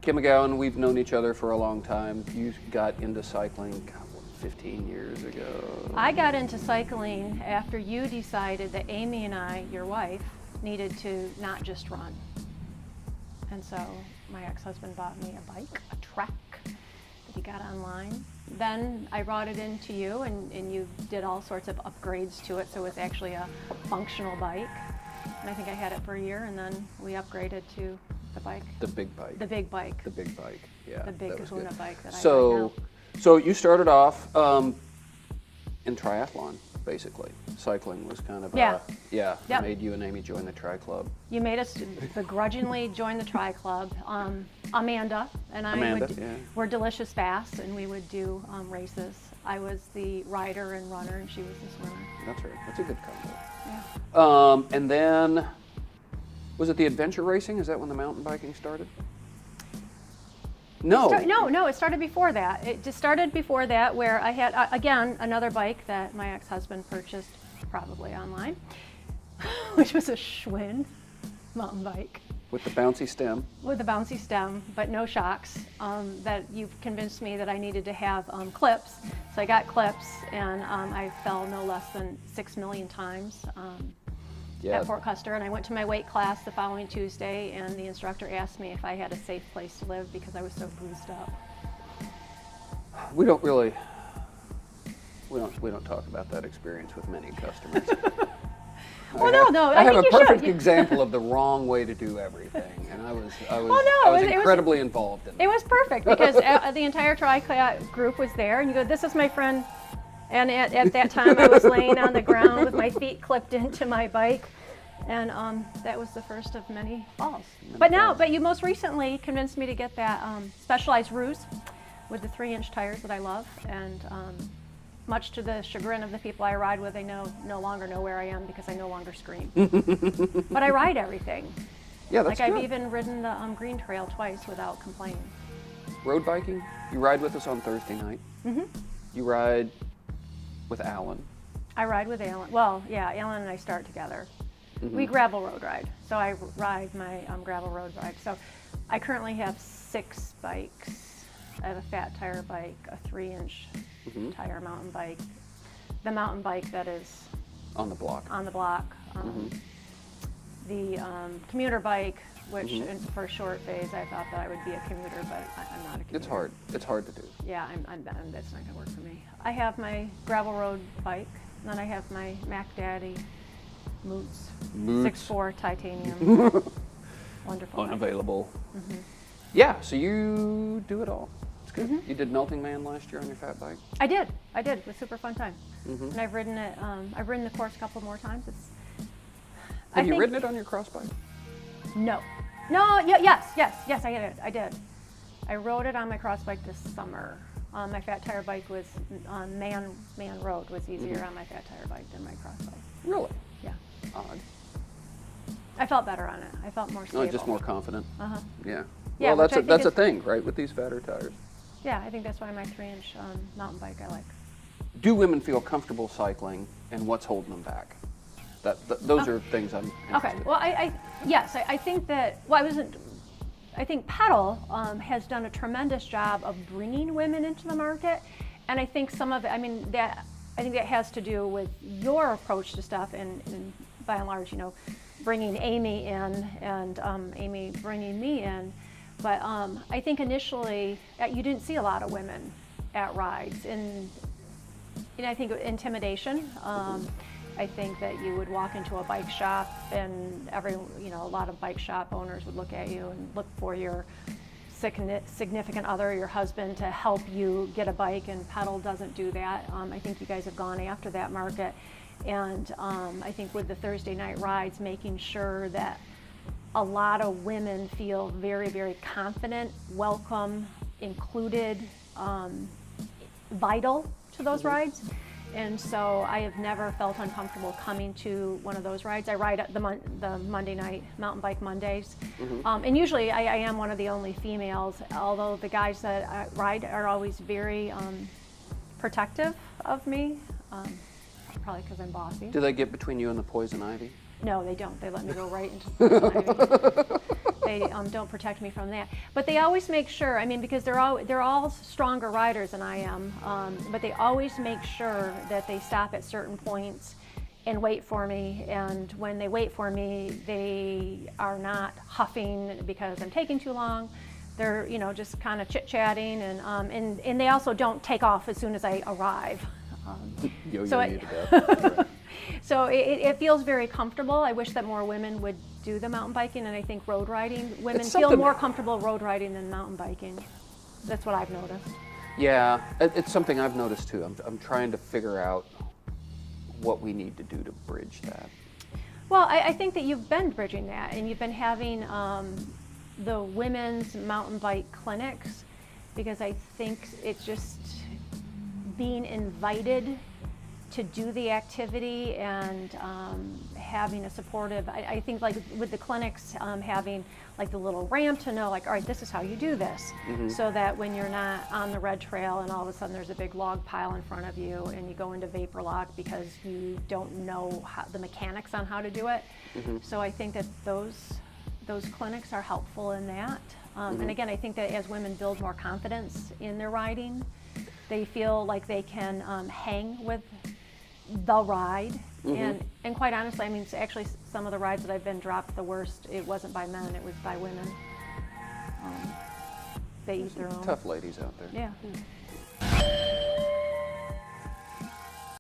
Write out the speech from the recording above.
Kim McGowan, we've known each other for a long time. You got into cycling, God, what, 15 years ago? I got into cycling after you decided that Amy and I, your wife, needed to not just run. And so my ex-husband bought me a bike, a Trek, that he got online. Then I brought it into you, and you did all sorts of upgrades to it, so it's actually a functional bike. And I think I had it for a year, and then we upgraded to the bike. The big bike. The big bike. The big bike, yeah. The big Kahuna bike that I ride So, now. so you started off in triathlon, basically. Cycling was kind of Yeah. Yep. Made you and Amy join the Tri Club. You made us begrudgingly join the Tri Club. Amanda and I were delicious fast, and we would do races. I was the rider and runner, and she was the swimmer. That's right. That's a good combo. Yeah. And then, was it the adventure racing? Is that when the mountain biking started? No. No, it started before that. It just started before that, where I had, again, another bike that my ex-husband purchased, probably online, which was a Schwinn mountain bike. With the bouncy stem. With the bouncy stem, but no shocks. That you've convinced me that I needed to have clips. So I got clips, and I fell no less than 6 million times at Fort Custer. And I went to my weight class the following Tuesday, and the instructor asked me if I had a safe place to live because I was so bruised up. We don't talk about that experience with many customers. Well, no. I have a perfect should. example of the wrong way to do everything, and I was incredibly involved in it. It was perfect because the entire tri group was there, and you go, "This is my friend." And at that time, I was laying on the ground with my feet clipped into my bike, and that was the first of many falls. But you most recently convinced me to get that Specialized Ruse with the 3-inch tires that I love, and much to the chagrin of the people I ride with, they no longer know where I am because I no longer scream. But I ride everything. Yeah, that's good. I've even ridden the Green Trail twice without complaining. Road biking? You ride with us on Thursday night. Mm-hmm. You ride with Alan. I ride with Alan. Well, yeah, Alan and I start together. Mm-hmm. We gravel road ride. So I ride my gravel road ride. So I currently have 6 bikes. I have a fat tire bike, a 3-inch tire mountain bike, the mountain bike that is on the block. The commuter bike, which for a short phase I thought that I would be a commuter, but I'm not a commuter. It's hard. It's hard to do. Yeah, that's not going to work for me. I have my gravel road bike, and then I have my Mac Daddy Moots. 6'4" titanium. Wonderful. Unavailable. Yeah, so you do it all. It's good. You did Melting Man last year on your fat bike? I did. It was a super fun time. And I've ridden it. I've ridden the course a couple more times. Have you ridden it on your cross bike? No. Yes, I did. I rode it on my cross bike this summer. My fat tire bike was on Man Road was easier on my fat tire bike than my cross bike. Really? Yeah. Odd. I felt better on it. I felt more stable. No, just more confident. Yeah. Yeah, well, that's a thing, right, with these fatter tires. Yeah, I think that's why my 3-inch mountain bike I like. Do women feel comfortable cycling, and what's holding them back? Those are things I'm interested in. Well, I think that, I think Pedal has done a tremendous job of bringing women into the market, and I think some of it, I think that has to do with your approach to stuff, and by and large, bringing Amy in, and Amy bringing me in, but I think initially, you didn't see a lot of women at rides, and I think intimidation. I think that you would walk into a bike shop, and a lot of bike shop owners would look at you and look for your significant other, your husband, to help you get a bike, and Pedal doesn't do that. I think you guys have gone after that market, and I think with the Thursday night rides, making sure that a lot of women feel very, very confident, welcome, included, vital to those rides. And so I have never felt uncomfortable coming to one of those rides. I ride at the Monday night, Mountain Bike Mondays. And usually I am one of the only females, although the guys that I ride are always very protective of me, probably because I'm bossy. Do they get between you and the poison ivy? No, they don't. They let me go right into the poison ivy. say, don't protect me from that. But they always make sure, I mean, because they're all stronger riders than I am, but they always make sure that they stop at certain points and wait for me. And when they wait for me, they are not huffing because I'm taking too long. They're, you know, just kind of chit-chatting, and they also don't take off as soon as I arrive. So it feels very comfortable. I wish that more women would do the mountain biking, and I think road riding, women feel more comfortable road riding than mountain biking. That's what I've noticed. Yeah, it's something I've noticed too. I'm trying to figure out what we need to do to bridge that. Well, I think that you've been bridging that, and you've been having the women's mountain bike clinics, because I think it's just being invited to do the activity and having a supportive, I think like with the clinics, having like the little ramp to know like, all right, this is how you do this. So that when you're not on the red trail and all of a sudden there's a big log pile in front of you and you go into vapor lock because you don't know the mechanics on how to do it. So I think that those clinics are helpful in that. And again, I think that as women build more confidence in their riding, they feel like they can hang with the ride. And quite honestly, I mean, actually some of the rides that I've been dropped the worst, it wasn't by men, it was by women. They eat their own. Tough ladies out there. Yeah.